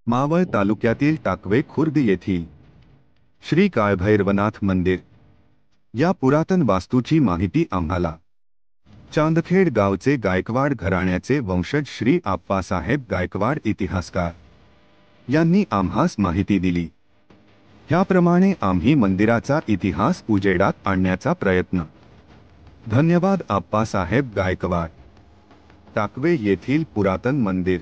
मावळ तालुक्यातील टाकवे खुर्द येथील श्री काळभैरवनाथ मंदिर या पुरातन वास्तूची माहिती आम्हाला चांदखेड गावचे गायकवाड घराण्याचे वंशज श्री आप्पासाहेब गायकवाड इतिहासकार यांनी आम्हास माहिती दिली। ह्याप्रमाणे आम्ही मंदिराचा इतिहास उजेडात आणण्याचा प्रयत्न। धन्यवाद आप्पासाहेब गायकवाड। टाकवे येथील पुरातन मंदिर।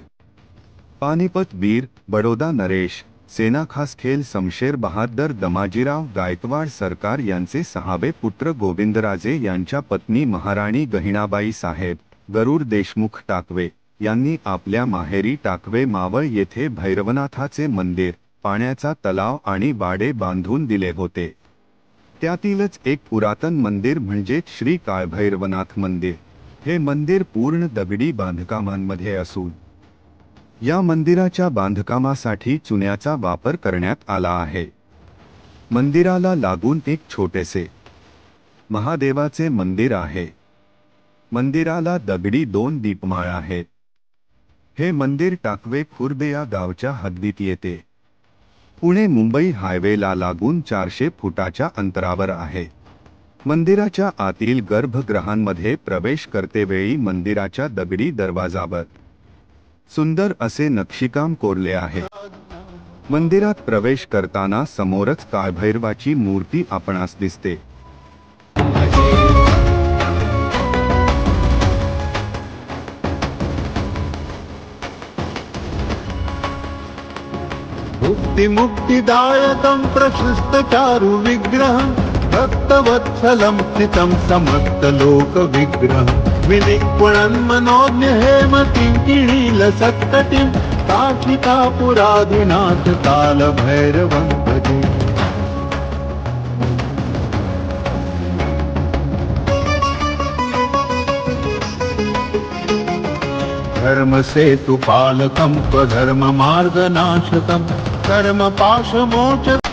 पानिपत वीर बडोदा नरेश सेना खासखेल शमशेर बहादर दमाजीराव गायकवाड सरकार यांचे सहावे पुत्र गोविंदराजे यांच्या पत्नी महाराणी गहिणाबाई साहेब गरुड देशमुख टाकवे यांनी आपल्या माहेरी टाकवे मावळ येथे भैरवनाथाचे मंदिर, पाण्याचा तलाव आणि वाडे बांधून दिले होते। त्यातीलच एक पुरातन मंदिर म्हणजे श्री काळभैरवनाथ मंदिर। हे मंदिर पूर्ण दगडी बांधकामांमध्ये असून या मंदिराच्या बांधकामासाठी चुन्याचा वापर करण्यात आला आहे। मंदिराला लागून एक छोटेसे महादेवाचे मंदिर आहे। मंदिराला दगडी 2 दीपमाळ आहेत। हे मंदिर टाकवे खुर्द या गावच्या हद्दीत येते। पुणे मुंबई हायवेला लागून 400 फुटाच्या अंतरावर आहे। मंदिराच्या आतील गर्भगृहांमध्ये प्रवेश करतेवेळी मंदिराच्या दगडी दरवाजावर सुंदर असे नक्षीकाम कोरले आहे। मंदिरात प्रवेश करताना समोरच काळभैरवाची मूर्ती आपणास दिसते। मुक्तिदायकं प्रशस्त चारु विग्रहं भक्तवत्सलं स्थितं समस्त लोक विग्रहं विनिपुणं मनोज्ञ हेमतिं किणीलसत्कटिं काशिकापुराधिनाथ कालभैरवं भजे। धर्मसेतुपालकं स्वधर्ममार्गनाशकं कर्मपाशमोचकं